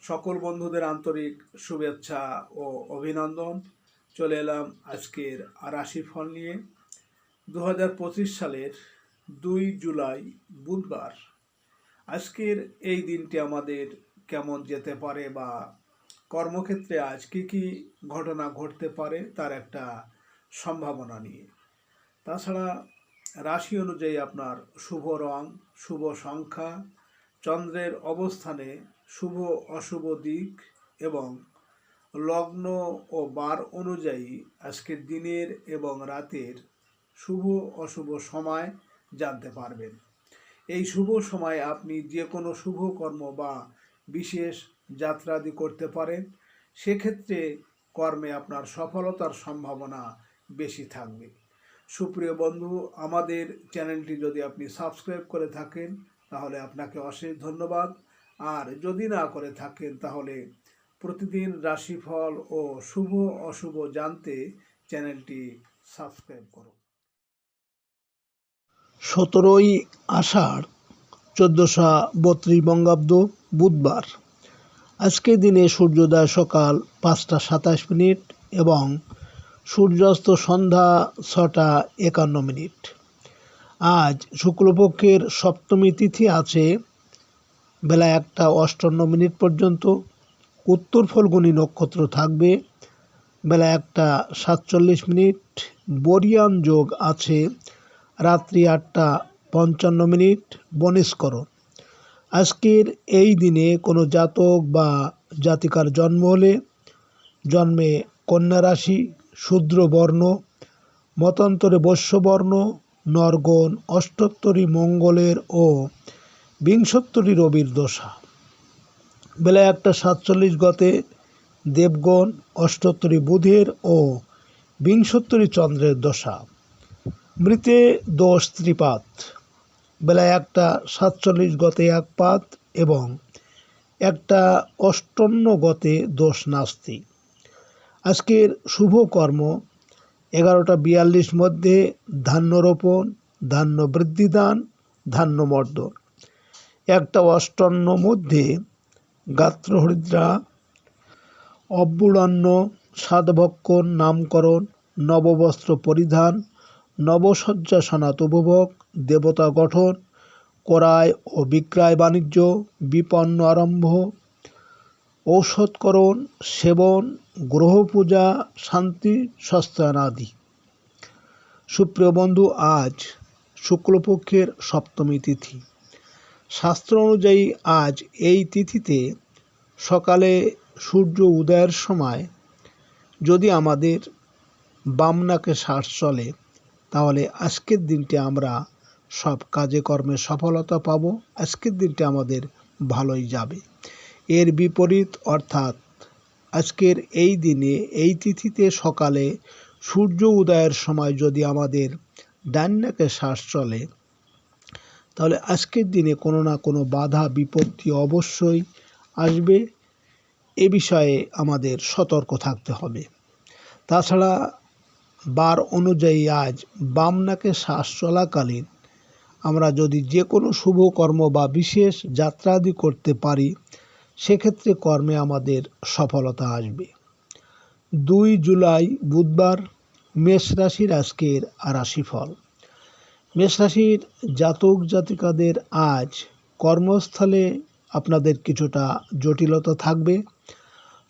সকল বন্ধুদের আন্তরিক শুভেচ্ছা ও অভিনন্দন। চলে এলাম আজকের রাশিফল নিয়ে। 2025 সালের 2 জুলাই বুধবার। আজকের এই দিনটি আমাদের কেমন যেতে পারে বা কর্মক্ষেত্রে আজ কী ঘটনা ঘটতে পারে তার একটা সম্ভাবনা নিয়ে। তাছাড়া রাশি অনুযায়ী আপনার শুভ রং, শুভ সংখ্যা, চন্দ্রের অবস্থানে শুভ অশুভ দিক এবং লগ্ন ও বার অনুযায়ী আজকের দিনের এবং রাতের শুভ অশুভ সময় জানতে পারবেন। এই শুভ সময়ে আপনি যে কোনো শুভ কর্ম বা বিশেষ যাত্রাদি করতে পারেন। সেক্ষেত্রে কর্মে আপনার সফলতার সম্ভাবনা বেশি থাকবে। সুপ্রিয় বন্ধু, আমাদের চ্যানেলটি যদি আপনি সাবস্ক্রাইব করে থাকেন তাহলে আপনাকে অশেষ ধন্যবাদ। আর যদি না করে থাকেন তাহলে প্রতিদিন রাশিফল ও শুভ অশুভ জানতে চ্যানেলটি সাবস্ক্রাইব করুন। 17ই আষাঢ় 1432 বঙ্গাব্দ বুধবার। আজকের দিনে সূর্যোদয় সকাল 5টা 27 মিনিট এবং সূর্যাস্ত সন্ধ্যা 6টা 51 মিনিট। আজ শুক্লপক্ষের সপ্তমী তিথি আছে বেলা 1টা 58 মিনিট পর্যন্ত। উত্তর ফল্গুনী নক্ষত্র থাকবে বেলা 1টা 47 মিনিট। বরিয়ান যোগ আছে রাত্রি 8টা 55 মিনিট বনিষ্করণ। আজকের এই দিনে কোনো জাতক বা জাতিকার জন্ম হলে জন্মে কন্যা রাশি, শূদ্র বর্ণ, মতান্তরে বৈশ্যবর্ণ, নরগণ, অষ্টোত্তরী মঙ্গলের ও বিংশোত্তরী রবির দশা। বেলা 1টা 47 গতে দেবগণ, অষ্টোত্তরী বুধের ও বিংশোত্তরী চন্দ্রের দশা। মৃতে দোষ ত্রিপাত। বেলা 1টা 47 গতে একপাত এবং 1টা 58 গতে দোষ নাস্তি। আজকের শুভ কর্ম 11টা 42 মধ্যে ধান্য রোপণ, ধান্য বৃদ্ধিদান, ধান্য মর্দন। 1টা 58 মধ্যে গাত্রহরিদ্রা, অব্যূঢ়ান্ন, সাধভক্ষণ, নামকরণ, নববস্ত্র পরিধান, নবশয্যা সনাত উপভোগ, দেবতা গঠন, ক্রয় ও বিক্রয় বাণিজ্য, বিপন্ন আরম্ভ, ঔষধকরণ, সেবন, গ্রহ পূজা, শান্তি সস্তায়নাদি। সুপ্রিয় বন্ধু, আজ শুক্লপক্ষের সপ্তমী তিথি। শাস্ত্র অনুযায়ী আজ এই তিথিতে সকালে সূর্য উদয়ের সময় যদি আমাদের বাম নাকে শ্বাস চলে তাহলে আজকের দিনটি আমরা সব কাজে কর্মে সফলতা পাব। আজকের দিনটি আমাদের ভালোই যাবে। এর বিপরীত অর্থাৎ আজকের এই দিনে এই তিথিতে সকালে সূর্য উদয়ের সময় যদি আমাদের ডান নাকে শ্বাস চলে তাহলে আজকের দিনে কোনো না কোনো বাধা বিপত্তি অবশ্যই আসবে। এ বিষয়ে আমাদের সতর্ক থাকতে হবে। তাছাড়া বার অনুযায়ী আজ বাম নাকে শ্বাস চলাকালীন আমরা যদি যে কোনো শুভ কর্ম বা বিশেষ যাত্রাদি করতে পারি সেক্ষেত্রে কর্মে আমাদের সফলতা আসবে। 2 জুলাই বুধবার। মেষ রাশির আজকের রাশিফল। মেষ রাশির জাতক জাতিকাদের আজ কর্মস্থলে আপনাদের কিছুটা জটিলতা থাকবে।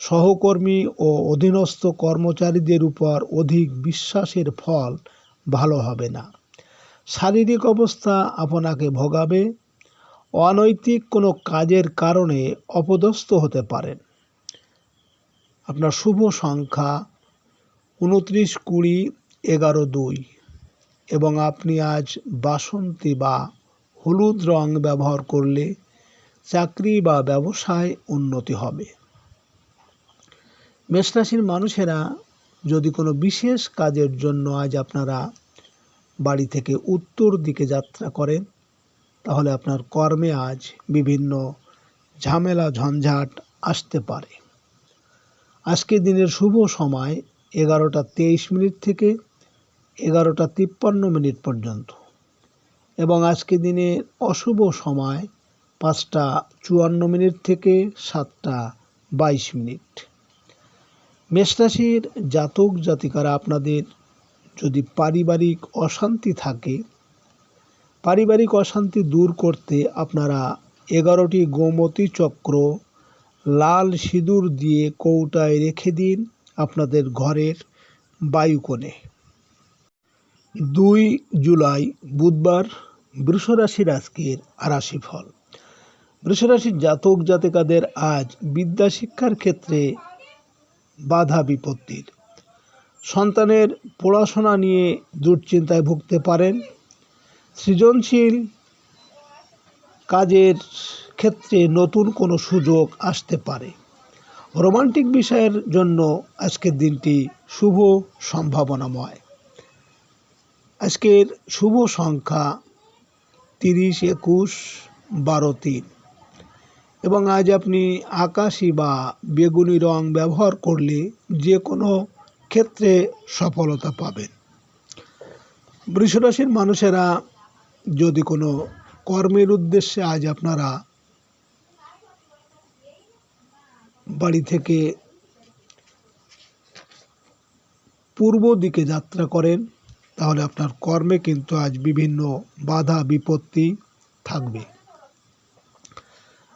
সহকর্মী ও অধীনস্থ কর্মচারীদের উপর অধিক বিশ্বাসের ফল ভালো হবে না। শারীরিক অবস্থা আপনাকে ভোগাবে। অনৈতিক কোনো কাজের কারণে অপদস্থ হতে পারেন। আপনার শুভ সংখ্যা 29, 20, 11, 2 এবং আপনি আজ বাসন্তী বা হলুদ রং ব্যবহার করলে চাকরি বা ব্যবসায় উন্নতি হবে। মেষরাশির মানুষেরা যদি কোনো বিশেষ কাজের জন্য আজ আপনারা বাড়ি থেকে উত্তর দিকে যাত্রা করেন তাহলে আপনার কর্মে আজ বিভিন্ন ঝামেলা ঝঞ্ঝাট আসতে পারে। আজকের দিনের শুভ সময় 11টা 23 মিনিট থেকে 11টা 53 মিনিট পর্যন্ত এবং আজকের দিনের অশুভ সময় 5টা 54 মিনিট থেকে 7টা 22 মিনিট। মেষ রাশির জাতক জাতিকারা আপনাদের যদি পারিবারিক অশান্তি থাকে, পারিবারিক অশান্তি দূর করতে আপনারা 11টি গোমতী চক্র লাল সিঁদুর দিয়ে কৌটায় রেখে দিন আপনাদের ঘরের বায়ুকোণে। 2 জুলাই বুধবার বৃষ রাশির আজকের রাশিফল। বৃষ রাশির জাতক জাতিকাদের আজ বিদ্যা শিক্ষার ক্ষেত্রে বাধা বিপত্তির, সন্তানের পড়াশোনা নিয়ে দুশ্চিন্তায় ভুগতে পারেন। সৃজনশীল কাজের ক্ষেত্রে নতুন কোনো সুযোগ আসতে পারে। রোমান্টিক বিষয়ের জন্য আজকের দিনটি শুভ সম্ভাবনাময়। আজকের শুভ সংখ্যা 30, 21, 12, 3 এবং আজ আপনি আকাশি বা বেগুনি রং ব্যবহার করলে যে কোনো ক্ষেত্রে সফলতা পাবেন। বৃষ রাশির মানুষেরা যদি কোনো কর্মের উদ্দেশ্যে আজ আপনারা বাড়ি থেকে পূর্ব দিকে যাত্রা করেন, তাহলে আপনার কর্মে কিন্তু আজ বিভিন্ন বাধা বিপত্তি থাকবে।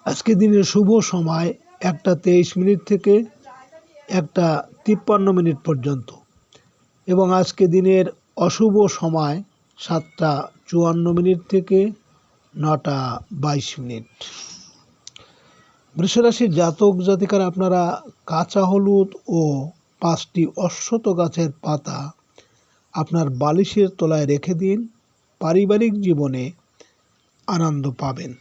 আজকে দিনের শুভ সময় 1:23 থেকে 1:53 পর্যন্ত এবং আজকে দিনের অশুভ সময় 7:54 থেকে 9:22। বৃষরাশির জাতক জাতিকারা আপনারা কাঁচা হলুদ ও 5টি অশ্বত্থ গাছের পাতা আপনার বালিশের তলায় রেখে দিন, পারিবারিক জীবনে আনন্দ পাবেন।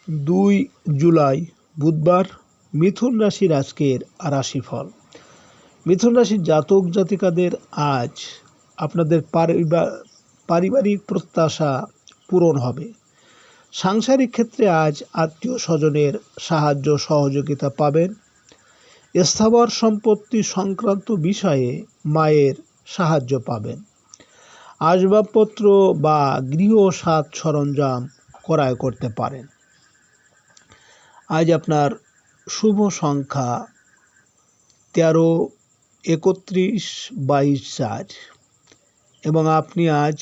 2 জুলাই বুধবার মিথুন রাশির আজকের রাশিফল। মিথুন রাশির জাতক জাতিকাদের আজ আপনাদের পারিবারিক প্রত্যাশা পূরণ হবে। সাংসারিক ক্ষেত্রে আজ আত্মীয় স্বজনের সাহায্য সহযোগিতা পাবেন। স্থাবর সম্পত্তি সংক্রান্ত বিষয়ে মায়ের সাহায্য পাবেন। আসবাবপত্র বা গৃহ সাজ সরঞ্জাম ক্রয় করতে পারেন। আজ আপনার শুভ সংখ্যা 13, 31, 22, 4 এবং আপনি আজ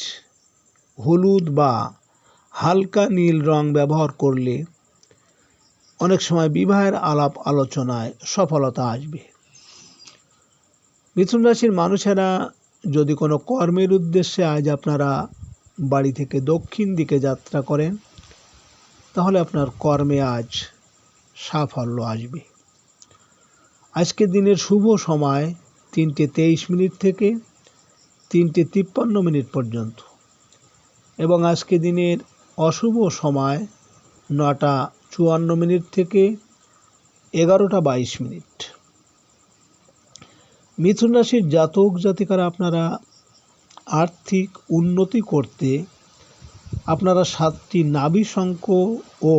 হলুদ বা হালকা নীল রং ব্যবহার করলে অনেক সময় বিবাহের আলাপ আলোচনায় সফলতা আসবে। মিথুন রাশির মানুষেরা যদি কোনো কর্মের উদ্দেশ্যে আজ আপনারা বাড়ি থেকে দক্ষিণ দিকে যাত্রা করেন, তাহলে আপনার কর্মে আজ সাফল্য আসবে। আজকের দিনের শুভ সময় 3:23 থেকে 3:53 পর্যন্ত এবং আজকে দিনের অশুভ সময় 9:54 থেকে 11:22। মিথুন রাশির জাতক জাতিকারা আপনারা আর্থিক উন্নতি করতে আপনারা 7টি নাভি শঙ্খ ও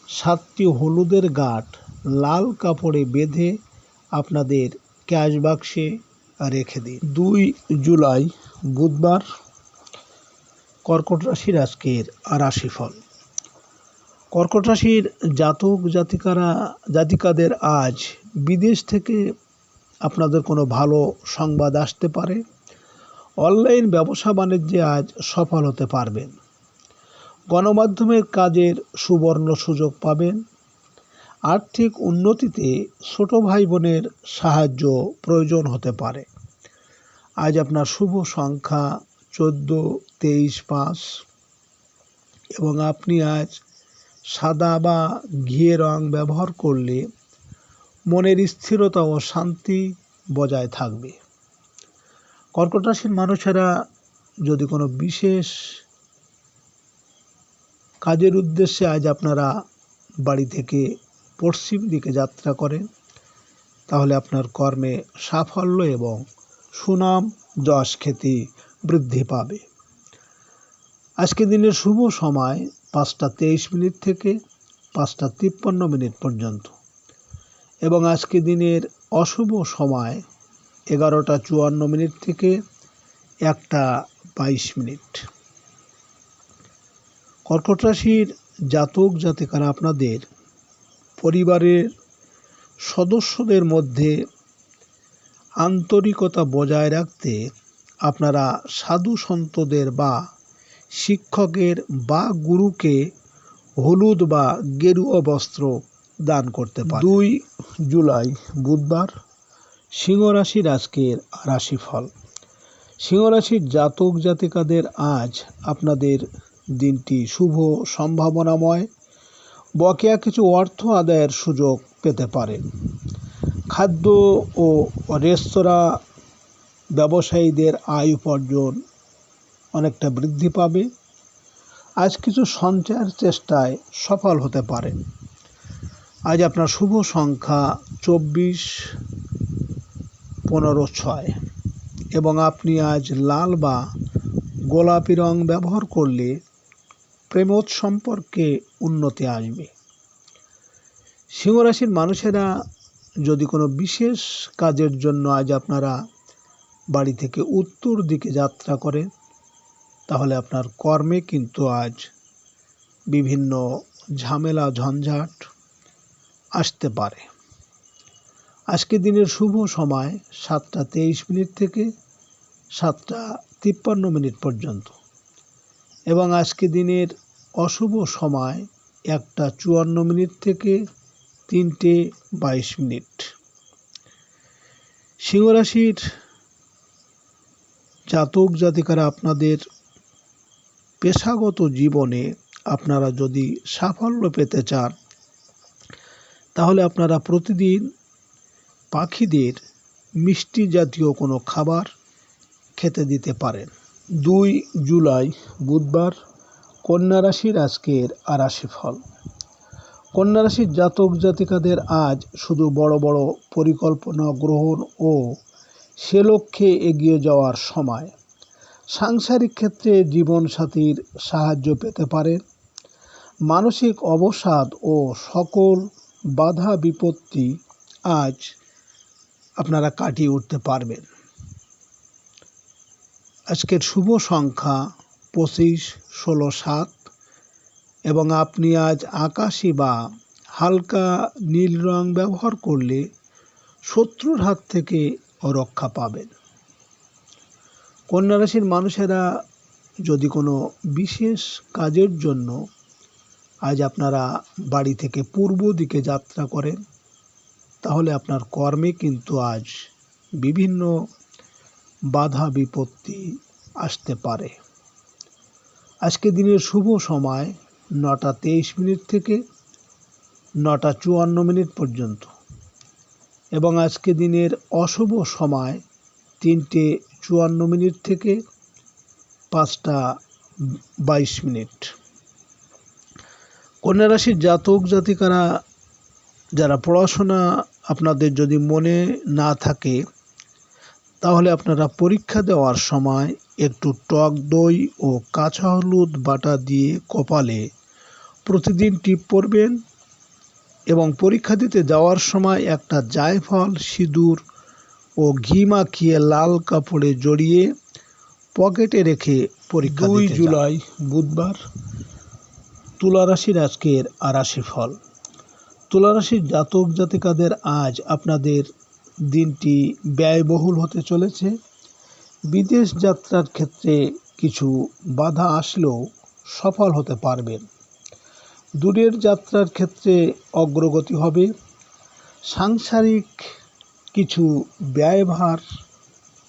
7টি হলুদের গাঁঠ লাল কাপড়ে বেঁধে আপনাদের ক্যাশ বাক্সে রেখে দিন। 2 জুলাই বুধবার কর্কট রাশির আজকের রাশিফল। কর্কট রাশির জাতক জাতিকাদের আজ বিদেশ থেকে আপনাদের কোনো ভালো সংবাদ আসতে পারে। অনলাইন ব্যবসা বাণিজ্যে আজ সফল হতে পারবেন। গণমাধ্যমের কাজের সুবর্ণ সুযোগ পাবেন। আর্থিক উন্নতিতে ছোট ভাই বোনের সাহায্য প্রয়োজন হতে পারে। আজ আপনার শুভ সংখ্যা 14, 23, 5 এবং আপনি আজ সাদা বা ঘিয়ে রং ব্যবহার করলে মনের স্থিরতা ও শান্তি বজায় থাকবে। কর্কট রাশির মানুষেরা যদি কোনো বিশেষ কাজের উদ্দেশ্যে আজ আপনারা বাড়ি থেকে পশ্চিম দিকে যাত্রা করেন, তাহলে আপনার কর্মে সাফল্য এবং সুনাম যশ খ্যাতি বৃদ্ধি পাবে। আজকে দিনের শুভ সময় 5:23 থেকে 5:53 পর্যন্ত এবং আজকে দিনের অশুভ সময় 11:54 থেকে 1:22। কর্কট রাশির জাতক জাতিকারা আপনাদের পরিবারের সদস্যদের মধ্যে আন্তরিকতা বজায় রাখতে আপনারা সাধু সন্তদের বা শিক্ষকের বা গুরুকে হলুদ বা গেরুয়া বস্ত্র দান করতে পারেন। 2 জুলাই বুধবার, সিংহ রাশির আজকের রাশিফল। সিংহ রাশির জাতক জাতিকাদের আজ আপনাদের দিনটি শুভ সম্ভাবনাময়। বকেয়া কিছু অর্থ আদায়ের সুযোগ পেতে পারেন। খাদ্য ও রেস্তোরাঁ ব্যবসায়ীদের আয় উপার্জন অনেকটা বৃদ্ধি পাবে। আজ কিছু সঞ্চয়ের চেষ্টায় সফল হতে পারেন। আজ আপনার শুভ সংখ্যা 24, 15, 6 এবং আপনি আজ লাল বা গোলাপি রং ব্যবহার করলে প্রেমোৎ সম্পর্কে উন্নতি আসবে। সিংহ রাশির মানুষেরা যদি কোনো বিশেষ কাজের জন্য আজ আপনারা বাড়ি থেকে উত্তর দিকে যাত্রা করেন, তাহলে আপনার কর্মে কিন্তু আজ বিভিন্ন ঝামেলা ঝঞ্ঝাট আসতে পারে। আজকে দিনের শুভ সময় 7:23 থেকে 7:53 পর্যন্ত এবং আজকে দিনের অশুভ সময় 1:54 থেকে 3:22। সিংহ রাশির জাতক জাতিকারা আপনাদের পেশাগত জীবনে আপনারা যদি সাফল্য পেতে চান, তাহলে আপনারা প্রতিদিন পাখিদের মিষ্টি জাতীয় কোনো খাবার খেতে দিতে পারেন। 2 জুলাই বুধবার, কন্যা রাশির আজকের রাশিফল। কন্যা রাশির জাতক জাতিকাদের আজ শুধু বড় বড় পরিকল্পনা গ্রহণ ও সে লক্ষ্যে এগিয়ে যাওয়ার সময়। সাংসারিক ক্ষেত্রে জীবনসাথীর সাহায্য পেতে পারেন। মানসিক অবসাদ ও সকল বাধা বিপত্তি আজ আপনারা কাটিয়ে উঠতে পারবেন। আজকের শুভ সংখ্যা 25, 16, 7 এবং আপনি আজ আকাশি বা হালকা নীল রং ব্যবহার করলে শত্রুর হাত থেকে রক্ষা পাবেন। কন্যা রাশির মানুষেরা যদি কোনো বিশেষ কাজের জন্য আজ আপনারা বাড়ি থেকে পূর্ব দিকে যাত্রা করেন, তাহলে আপনার কর্মে কিন্তু আজ বিভিন্ন বাধা বিপত্তি আসতে পারে। আজকে দিনের শুভ সময় 9:23 থেকে 9:54 পর্যন্ত এবং আজকে দিনের অশুভ সময় 3:54 থেকে 5:22। কন্যা রাশির জাতক জাতিকারা যারা পড়াশোনা আপনাদের যদি মনে না থাকে, তাহলে আপনারা পরীক্ষা দেওয়ার সময় একটু টক দই ও কাঁচা হলুদ বাটা দিয়ে কপালে প্রতিদিন টিপ পরবেন এবং পরীক্ষা দিতে যাওয়ার সময় একটা জায়ফল, সিঁদুর ও ঘি মাখিয়ে লাল কাপড়ে জড়িয়ে পকেটে রেখে পরীক্ষা দিতে যান। 2 জুলাই বুধবার, তুলা রাশির আজকের রাশিফল। তুলা রাশির জাতক জাতিকাদের আজ আপনাদের দিনটি ব্যয়বহুল হতে চলেছে। বিদেশ যাত্রার ক্ষেত্রে কিছু বাধা আসলেও সফল হতে পারবেন। দূরের যাত্রার ক্ষেত্রে অগ্রগতি হবে। সাংসারিক কিছু ব্যয়ভার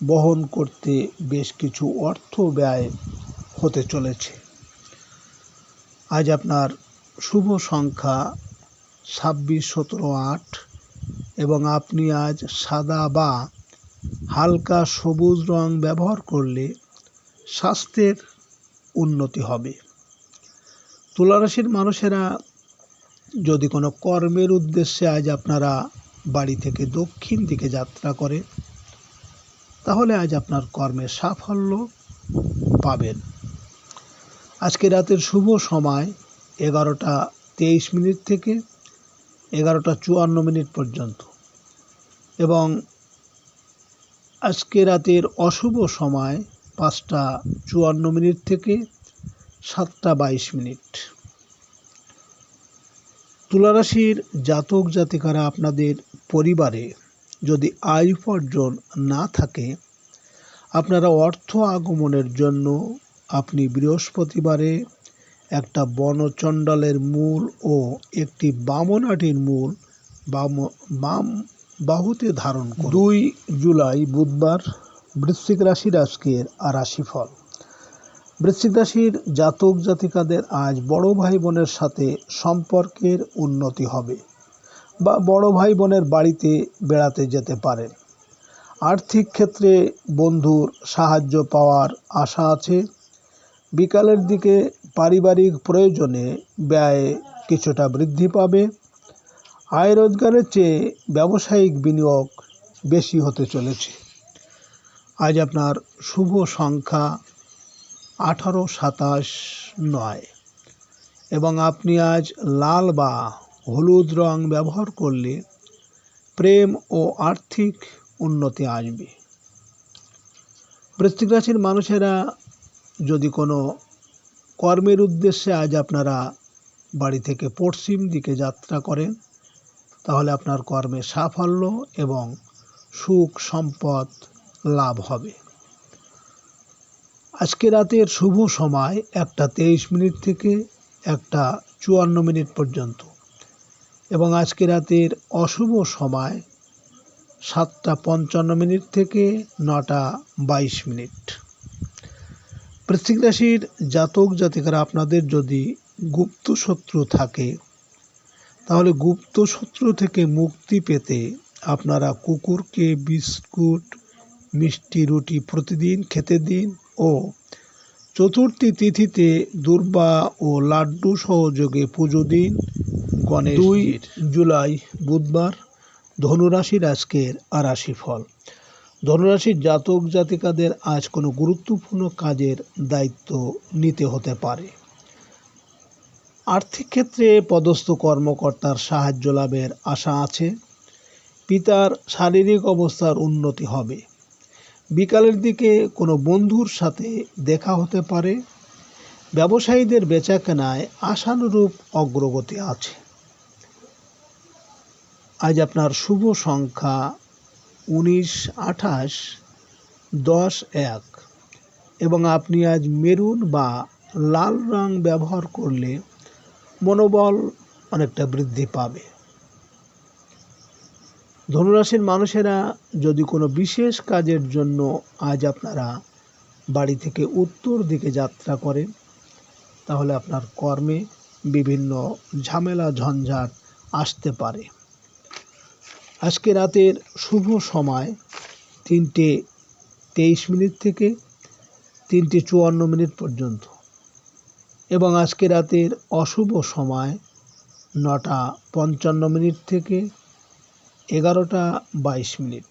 বহন করতে বেশ কিছু অর্থ ব্যয় হতে চলেছে। আজ আপনার শুভ সংখ্যা 26, 17, 8 এবং আপনি আজ সাদা বা হালকা সবুজ রং ব্যবহার করলে স্বাস্থ্যের উন্নতি হবে। তুলা রাশির মানুষেরা যদি কোনো কর্মের উদ্দেশ্যে আজ আপনারা বাড়ি থেকে দক্ষিণ দিকে যাত্রা করে, তাহলে আজ আপনার কর্মে সাফল্য পাবেন। আজকে রাতের শুভ সময় 11:23 থেকে 11:54 পর্যন্ত এবং আজকে রাতের অশুভ সময় 5:54 থেকে 7:22। তুলা রাশির জাতক জাতিকারা, আপনাদের পরিবারে যদি আয় উপার্জন না থাকে, আপনারা অর্থ আগমনের জন্য আপনি বৃহস্পতিবারে একটা বনচণ্ডালের মূল ও একটি বামনাটির মূল বাম বাহুতে ধারণ করুন। 2 জুলাই বুধবার, বৃশ্চিক রাশির আজকের রাশিফল। বৃশ্চিক রাশির জাতক জাতিকাদের আজ বড় ভাই বোনের সাথে সম্পর্কের উন্নতি হবে বা বড় ভাই বোনের বাড়িতে বেড়াতে যেতে পারেন। আর্থিক ক্ষেত্রে বন্ধুর সাহায্য পাওয়ার আশা আছে। বিকালের দিকে পারিবারিক প্রয়োজনে ব্যয় কিছুটা বৃদ্ধি পাবে। আয় রোজগারের চেয়ে ব্যবসায়িক বিনিয়োগ বেশি হতে চলেছে। আজ আপনার শুভ সংখ্যা 18, 27, 9 এবং আপনি আজ লাল বা হলুদ রং ব্যবহার করলে প্রেম ও আর্থিক উন্নতি আসবে। বৃশ্চিক রাশির মানুষেরা যদি কোনো কর্মের উদ্দেশ্যে আজ আপনারা বাড়ি থেকে পশ্চিম দিকে যাত্রা করেন, তাহলে আপনার কর্মে সাফল্য এবং সুখ সম্পদ লাভ হবে। আজকে রাতের শুভ সময় 1:23 থেকে 1:54 পর্যন্ত এবং আজকে রাতের অশুভ সময় 7:55 থেকে 9:22। বৃশ্চিক রাশির জাতক জাতিকারা, আপনাদের যদি গুপ্ত শত্রু থাকে, তাহলে গুপ্ত শত্রু থেকে মুক্তি পেতে আপনারা কুকুরকে বিস্কুট, মিষ্টি, রুটি প্রতিদিন খেতে দিন ও চতুর্থী তিথিতে দুর্বা ও লাড্ডু সহযোগে পুজো দিন গণেশ। 2 জুলাই বুধবার, ধনুরাশির আজকের রাশিফল। ধনুরাশির জাতক জাতিকাদের আজ কোনো গুরুত্বপূর্ণ কাজের দায়িত্ব নিতে হতে পারে। আর্থিক ক্ষেত্রে পদস্থ কর্মকর্তার সাহায্য লাভের আশা আছে। পিতার শারীরিক অবস্থার উন্নতি হবে। বিকালের দিকে কোনো বন্ধুর সাথে দেখা হতে পারে। ব্যবসায়ীদের বেচাকেনায় আশানুরূপ অগ্রগতি আছে। আজ আপনার শুভ সংখ্যা 19, 28, 10, 1 এবং আপনি আজ মেরুন বা লাল রং ব্যবহার করলে মনোবল অনেকটা বৃদ্ধি পাবে। ধনুরাশির মানুষেরা যদি কোনো বিশেষ কাজের জন্য আজ আপনারা বাড়ি থেকে উত্তর দিকে যাত্রা করেন, তাহলে আপনার কর্মে বিভিন্ন ঝামেলা ঝঞ্ঝাট আসতে পারে। আজকে রাতের শুভ সময় 3:23 থেকে 3:54 পর্যন্ত এবং আজকে রাতের অশুভ সময় 9:55 থেকে 11:22।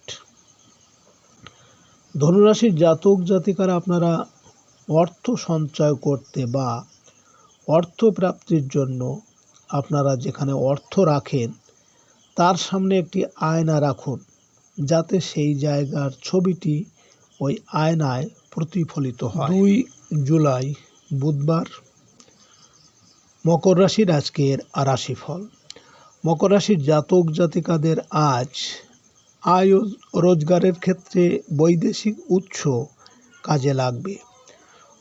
ধনুরাশির জাতক জাতিকারা, আপনারা অর্থ সঞ্চয় করতে বা অর্থ প্রাপ্তির জন্য আপনারা যেখানে অর্থ রাখেন তার সামনে একটি আয়না রাখুন, যাতে সেই জায়গার ছবিটি ওই আয়নায় প্রতিফলিত হয়। 2 জুলাই বুধবার, মকর রাশির আজকের রাশিফল। মকর রাশির জাতক জাতিকাদের আজ আয় রোজগারের ক্ষেত্রে বৈদেশিক উৎস কাজে লাগবে।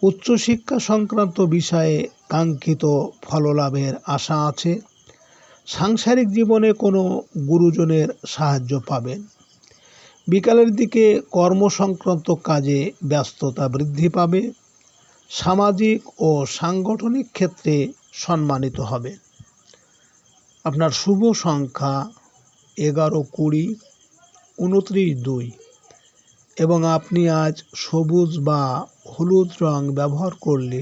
উচ্চশিক্ষা সংক্রান্ত বিষয়ে কাঙ্ক্ষিত ফললাভের আশা আছে। সাংসারিক জীবনে কোনো গুরুজনের সাহায্য পাবেন। বিকালের দিকে কর্মসংক্রান্ত কাজে ব্যস্ততা বৃদ্ধি পাবে। সামাজিক ও সাংগঠনিক ক্ষেত্রে সম্মানিত হবেন। আপনার শুভ সংখ্যা 11, 20, 29, 2 এবং আপনি আজ সবুজ বা হলুদ রং ব্যবহার করলে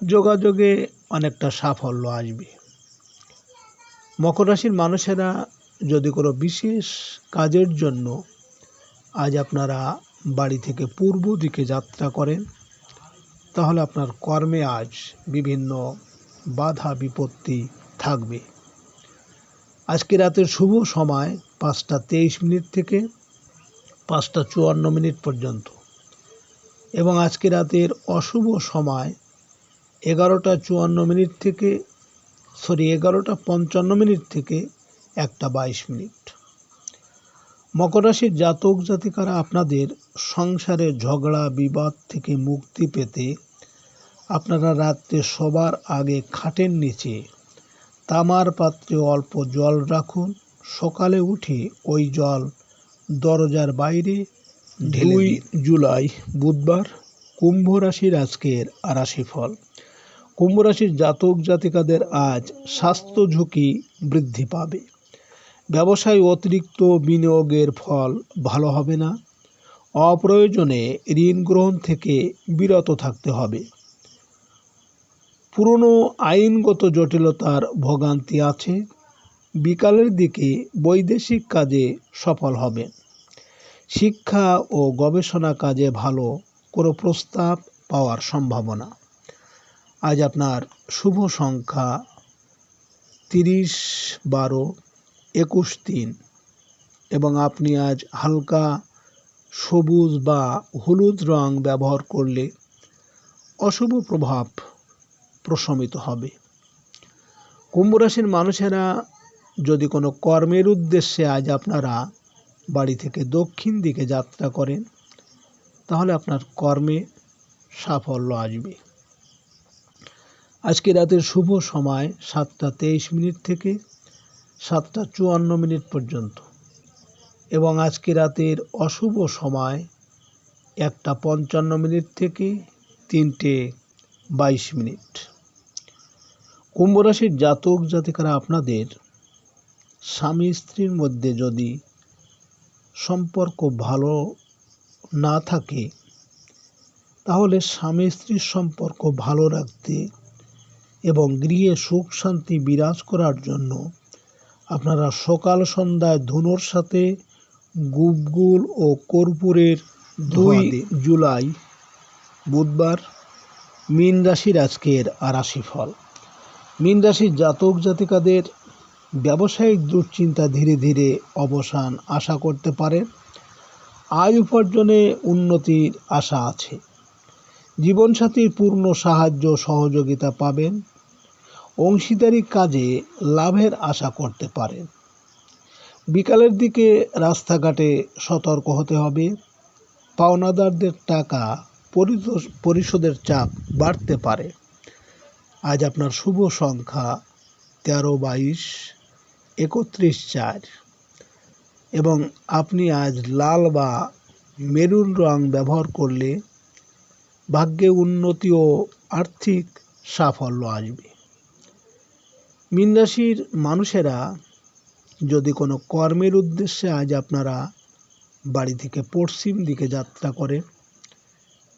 যোগাযোগে অনেকটা সাফল্য আসবে। মকর রাশির মানুষেরা যদি কোনো বিশেষ কাজের জন্য আজ আপনারা বাড়ি থেকে পূর্ব দিকে যাত্রা করেন, তাহলে আপনার কর্মে আজ বিভিন্ন বাধা বিপত্তি থাকবে। আজকে রাতের শুভ সময় 5:23 থেকে 5:54 পর্যন্ত এবং আজকে রাতের অশুভ সময় 11:54 থেকে 11:55 থেকে 1:22। মকর রাশির জাতক জাতিকারা আপনাদের সংসারে ঝগড়া বিবাদ থেকে মুক্তি পেতে আপনারা রাত্রে শোবার আগে খাটের নিচে তামার পাত্রে অল্প জল রাখুন। সকালে উঠে ওই জল দরজার বাইরে ঢেলে দিন। 2 জুলাই বুধবার, কুম্ভ রাশির আজকের রাশিফল। কুম্ভ রাশির জাতক জাতিকাদের আজ স্বাস্থ্য ঝুঁকি বৃদ্ধি পাবে। ব্যবসায় অতিরিক্ত বিনিয়োগের ফল ভালো হবে না। অপ্রয়োজনে ঋণ গ্রহণ থেকে বিরত থাকতে হবে। পুরনো আইনগত জটিলতার ভোগান্তি আছে। বিকালের দিকে বৈদেশিক কাজে সফল হবেন। শিক্ষা ও গবেষণা কাজে ভালো কোনো প্রস্তাব পাওয়ার সম্ভাবনা। আজ আপনার শুভ সংখ্যা 30, 12, 21, 3 এবং আপনি আজ হালকা সবুজ বা হলুদ রং ব্যবহার করলে অশুভ প্রভাব প্রশমিত হবে। কুম্ভ রাশির মানুষেরা যদি কোনো কর্মের উদ্দেশ্যে আজ আপনারা বাড়ি থেকে দক্ষিণ দিকে যাত্রা করেন, তাহলে আপনার কর্মে সাফল্য আসবে। আজকে রাতের শুভ সময় 7:23 থেকে 7:54 পর্যন্ত এবং আজকে রাতের অশুভ সময় 1:55 থেকে 3:22। কুম্ভ রাশির জাতক জাতিকারা আপনাদের স্বামী স্ত্রীর মধ্যে যদি সম্পর্ক ভালো না থাকে, তাহলে স্বামী স্ত্রীর সম্পর্ক ভালো রাখতে এবং গৃহে সুখ শান্তি বিরাজ করার জন্য আপনারা সকাল সন্ধ্যায় ধুনোর সাথে গুবগুল ও কর্পূরের 2 জুলাই বুধবার, মীন রাশির আজকের রাশিফল। মীন রাশির জাতক জাতিকাদের ব্যবসায়িক দুশ্চিন্তা ধীরে ধীরে অবসান আশা করতে পারেন। আয় উপার্জনে উন্নতির আশা আছে। জীবনসাথীর পূর্ণ সাহায্য সহযোগিতা পাবেন। অংশীদারি কাজে লাভের আশা করতে পারেন। বিকালের দিকে রাস্তাঘাটে সতর্ক হতে হবে। পাওনাদারদের টাকা পরিশোধের চাপ বাড়তে পারে। আজ আপনার শুভ সংখ্যা 13, 22, 31, 4 এবং আপনি আজ লাল বা মেরুন রং ব্যবহার করলে ভাগ্যে উন্নতি ও আর্থিক সাফল্য আসবে। মীন রাশির মানুষেরা যদি কোনো কর্মের উদ্দেশ্যে আজ আপনারা বাড়ি থেকে পশ্চিম দিকে যাত্রা করেন,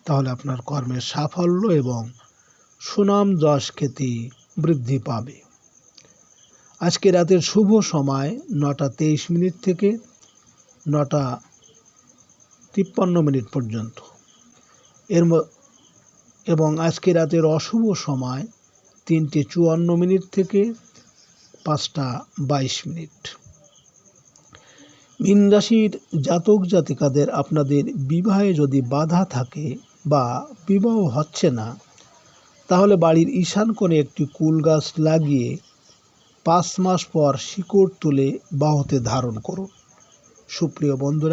তাহলে আপনার কর্মের সাফল্য এবং সুনাম যশ খ্যাতি বৃদ্ধি পাবে। আজকে রাতের শুভ সময় 9:23 থেকে 9:53 পর্যন্ত এবং আজকে রাতের অশুভ সময় 3:54 থেকে 5:22। মীন রাশির জাতক জাতিকাদের আপনাদের বিবাহে যদি বাধা থাকে বা বিবাহ হচ্ছে না, তাহলে বাড়ির ঈশান কোণে একটি কুল গাছ লাগিয়ে 5 মাস পর শিকড় তুলে বাহুতে ধারণ করুন। সুপ্রিয় বন্ধুরা,